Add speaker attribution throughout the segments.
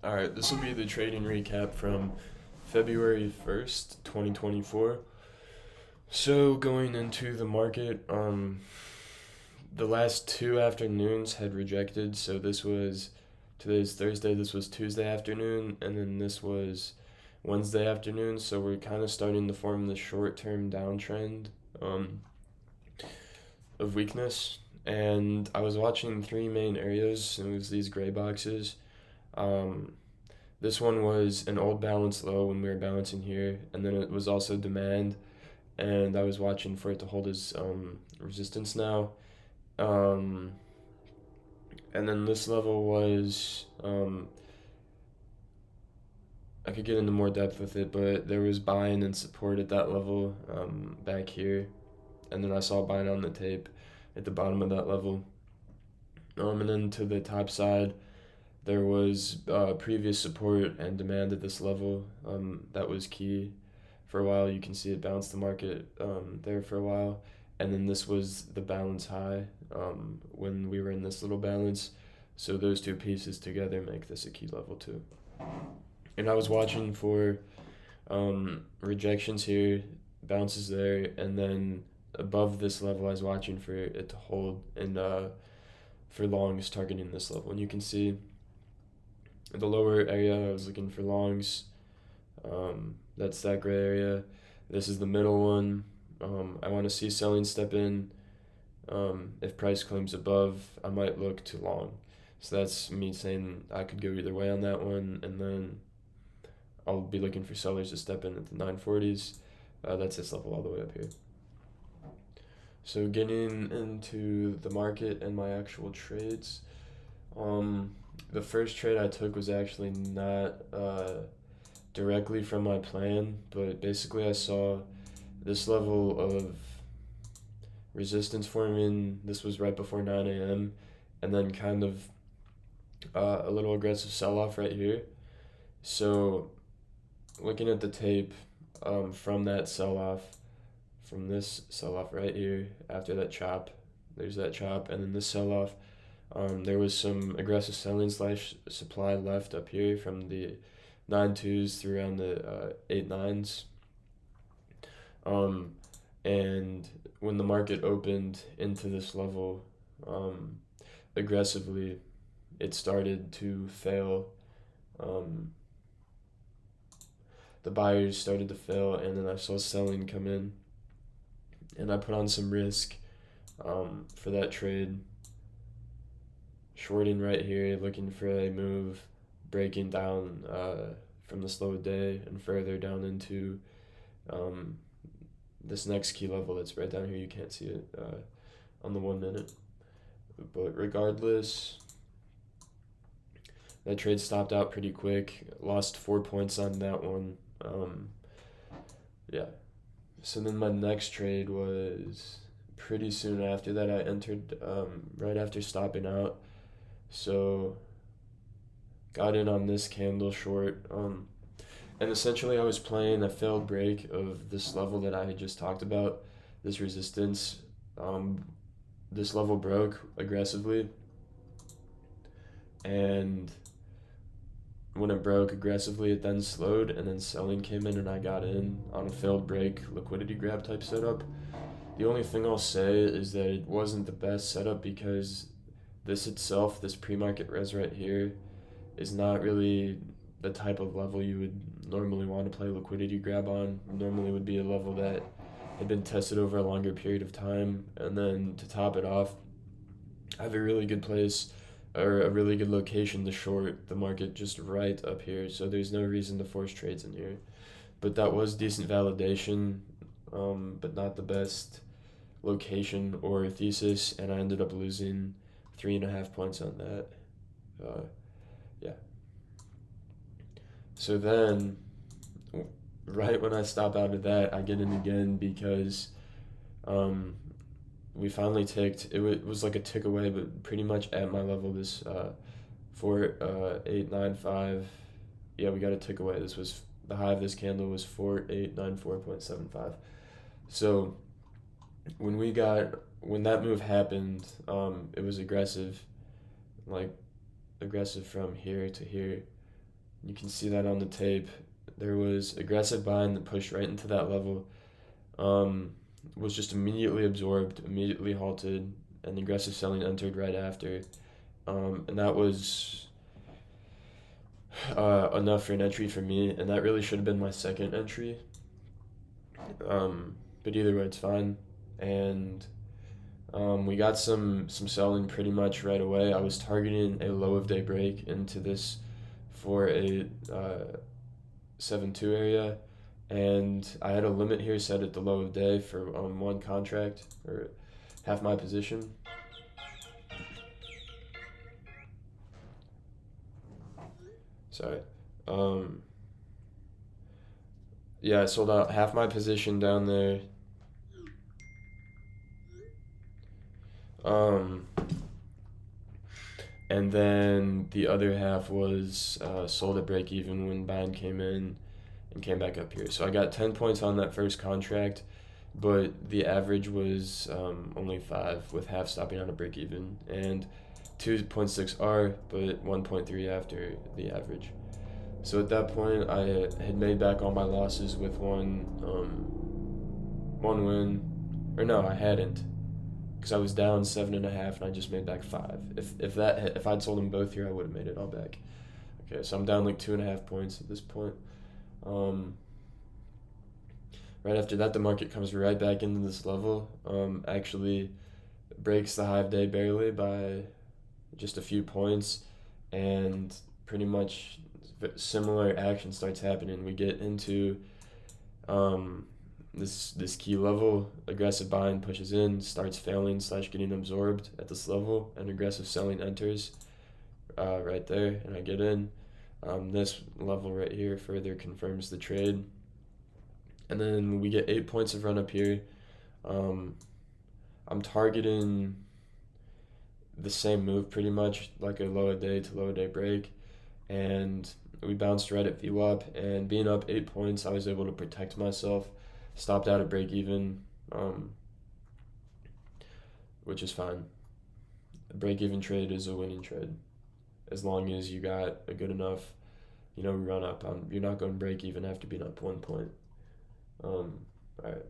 Speaker 1: All right, this will be the trading recap from February 1st, 2024. So, going into the market, the last two afternoons had rejected. So, today's Thursday, this was Tuesday afternoon, and then this was Wednesday afternoon. So, we're kind of starting to form the short term downtrend um, of weakness. And I was watching three main areas, and it was these gray boxes. Um, This one was an old balance low when we were balancing here, and then it was also demand, and I was watching for it to hold as resistance now. Um, and then this level was I could get into more depth with it, but there was buying and support at that level back here, and then I saw buying on the tape at the bottom of that level. And then to the top side, there was previous support and demand at this level. That was key for a while. You can see it bounce the market there for a while. And then this was the balance high when we were in this little balance. So those two pieces together make this a key level too. And I was watching for rejections here, bounces there, and then above this level, I was watching for it to hold and for longs targeting this level. And you can see the lower area, I was looking for longs. That's that gray area. This is the middle one. I want to see selling step in. If price claims above, I might look to long. So that's me saying I could go either way on that one, and then I'll be looking for sellers to step in at the 940s. That's this level all the way up here. So getting into the market and my actual trades. The first trade I took was actually not directly from my plan, but basically I saw this level of resistance forming. This was right before 9 a.m. and then kind of a little aggressive sell off right here. So looking at the tape from that sell off, from this sell off right here after that chop, there's that chop, and then this sell off. There was some aggressive selling slash supply left up here from the 9.2s through around the 8.9s. And when the market opened into this level aggressively, it started to fail. The buyers started to fail, and then I saw selling come in, and I put on some risk for that trade. Shorting right here, looking for a move, breaking down from the slow day and further down into this next key level that's right down here. You can't see it on the 1 minute. But regardless, that trade stopped out pretty quick. Lost 4 points on that one. Yeah. So then my next trade was pretty soon after that. I entered right after stopping out. So got in on this candle short. And essentially I was playing a failed break of this level that I had just talked about, this resistance. This level broke aggressively, and when it broke aggressively, it then slowed, and then selling came in, and I got in on a failed break liquidity grab type setup. The only thing I'll say is that it wasn't the best setup because this itself, this pre-market res right here, is not really the type of level you would normally want to play liquidity grab on. Normally would be a level that had been tested over a longer period of time. And then to top it off, I have a really good place or a really good location to short the market just right up here. So there's no reason to force trades in here. But that was decent validation, but not the best location or thesis. And I ended up losing 3.5 points on that. Yeah. So then, right when I stop out of that, I get in again because um, we finally ticked. It was like a tick away, but pretty much at my level. This 4895. Yeah, we got a tick away. This was the high of this candle was 4894.75. So when that move happened, it was aggressive, like aggressive from here to here. You can see that on the tape. There was aggressive buying that pushed right into that level. Was just immediately absorbed, immediately halted, and aggressive selling entered right after. And that was enough for an entry for me, and that really should have been my second entry. But either way, it's fine. And we got some selling pretty much right away. I was targeting a low of day break into this for a 7-2 area, and I had a limit here set at the low of day for one contract or half my position. Sorry. Yeah, I sold out half my position down there. Um, and then the other half was sold at break even when buying came in and came back up here. So I got 10 points on that first contract, but the average was only 5 with half stopping on a break even and 2.6 R, but 1.3 after the average. So at that point, I had made back all my losses with one win, or no, I hadn't, because I was down 7.5 and I just made back 5. If I'd sold them both here, I would have made it all back. Okay, so I'm down like 2.5 points at this point. Right after that, the market comes right back into this level. Actually breaks the high of day barely by just a few points, and pretty much similar action starts happening. We get into this key level. Aggressive buying pushes in, starts failing / getting absorbed at this level, and aggressive selling enters right there, and I get in. This level right here further confirms the trade, and then we get 8 points of run up here. I'm targeting the same move pretty much, like a low a day to low a day break, and we bounced right at VWAP, and being up 8 points, I was able to protect myself, stopped out at break even, which is fine. A break even trade is a winning trade, as long as you got a good enough, run up. You're not going to break even after being up 1 point. All right,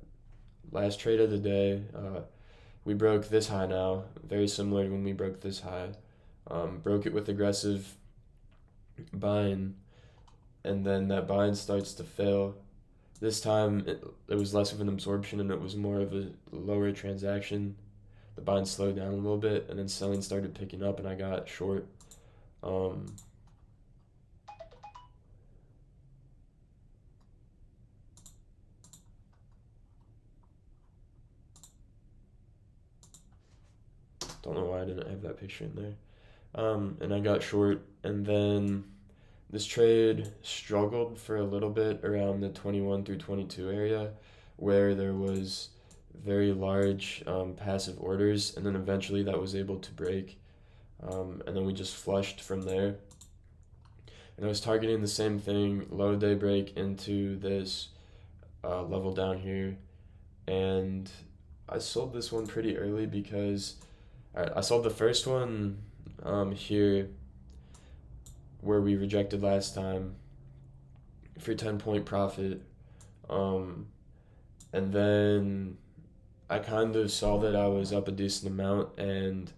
Speaker 1: last trade of the day. We broke this high now, very similar to when we broke this high. Broke it with aggressive buying, and then that buying starts to fail. This time it was less of an absorption and it was more of a lower transaction. The buying slowed down a little bit, and then selling started picking up, and I got short. Don't know why I didn't have that picture in there. And I got short, and then this trade struggled for a little bit around the 21 through 22 area, where there was very large passive orders, and then eventually that was able to break, and then we just flushed from there. And I was targeting the same thing, low day break into this level down here, and I sold this one pretty early because I sold the first one here where we rejected last time for 10-point profit. And then I kind of saw that I was up a decent amount and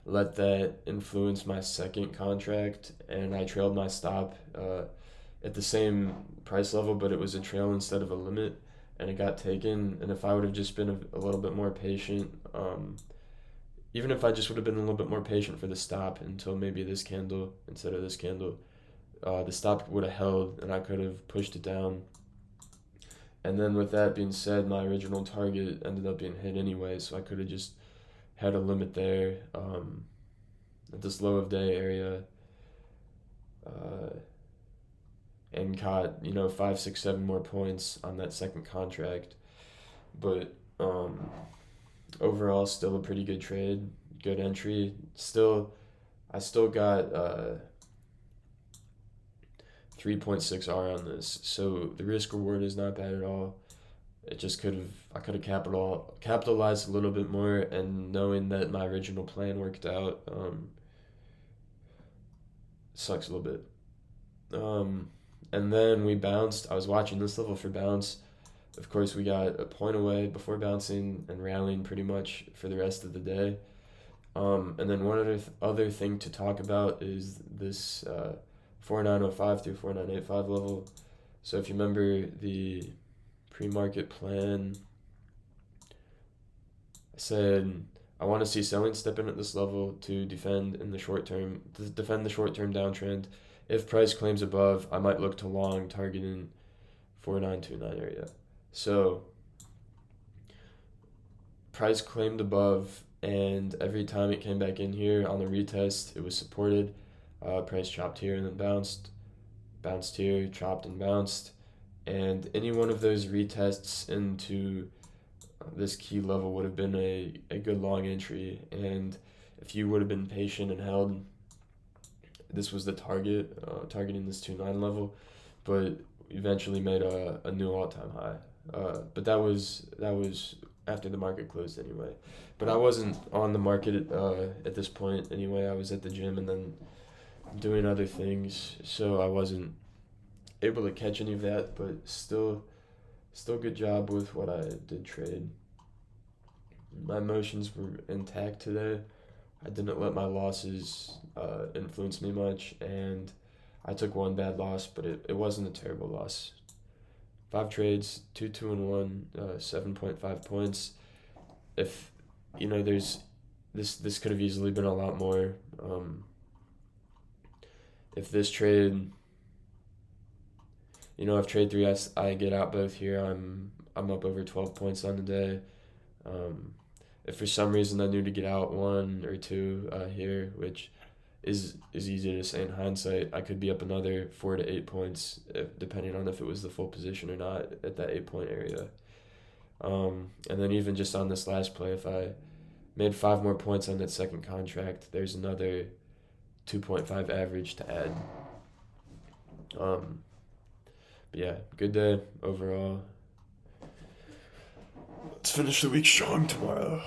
Speaker 1: let that influence my second contract, and I trailed my stop at the same price level, but it was a trail instead of a limit, and it got taken. And if I would have just been a little bit more patient, even if I just would have been a little bit more patient for the stop until maybe this candle instead of this candle, the stop would have held and I could have pushed it down. And then with that being said, my original target ended up being hit anyway, so I could have just had a limit there at this low of day area, and caught 5, 6, 7 more points on that second contract. But overall, still a pretty good trade, good entry. I still got 3.6 R on this, so the risk reward is not bad at all. It just I could have capitalized a little bit more, and knowing that my original plan worked out, sucks a little bit. And then we bounced. I was watching this level for bounce. Of course, we got a point away before bouncing and rallying pretty much for the rest of the day. And then one other thing to talk about is this 4905 through 4985 level. So if you remember the pre-market plan, I said I want to see selling step in at this level to defend in the short term, to defend the short term downtrend. If price claims above, I might look to long targeting 4929 area. So price claimed above, and every time it came back in here on the retest, it was supported. Price chopped here and then bounced here, chopped and bounced. And any one of those retests into this key level would have been a good long entry. And if you would have been patient and held, this was the target, targeting this 2.9 level, but eventually made a new all-time high. But that was after the market closed anyway. But I wasn't on the market at this point anyway. I was at the gym and then doing other things, so I wasn't able to catch any of that. But still good job with what I did trade. My emotions were intact today. I didn't let my losses influence me much, and I took one bad loss, but it wasn't a terrible loss. 5 trades, 2-2-1, 7.5 points. If there's this could have easily been a lot more. If this trade, if trade 3 I get out both here, I'm up over 12 points on the day. If for some reason I knew to get out 1 or 2 here, which is easy to say in hindsight, I could be up another 4 to 8 points, depending on if it was the full position or not at that 8-point area. And then even just on this last play, if I made 5 more points on that second contract, there's another 2.5 average to add. But yeah, good day overall. Let's finish the week strong tomorrow.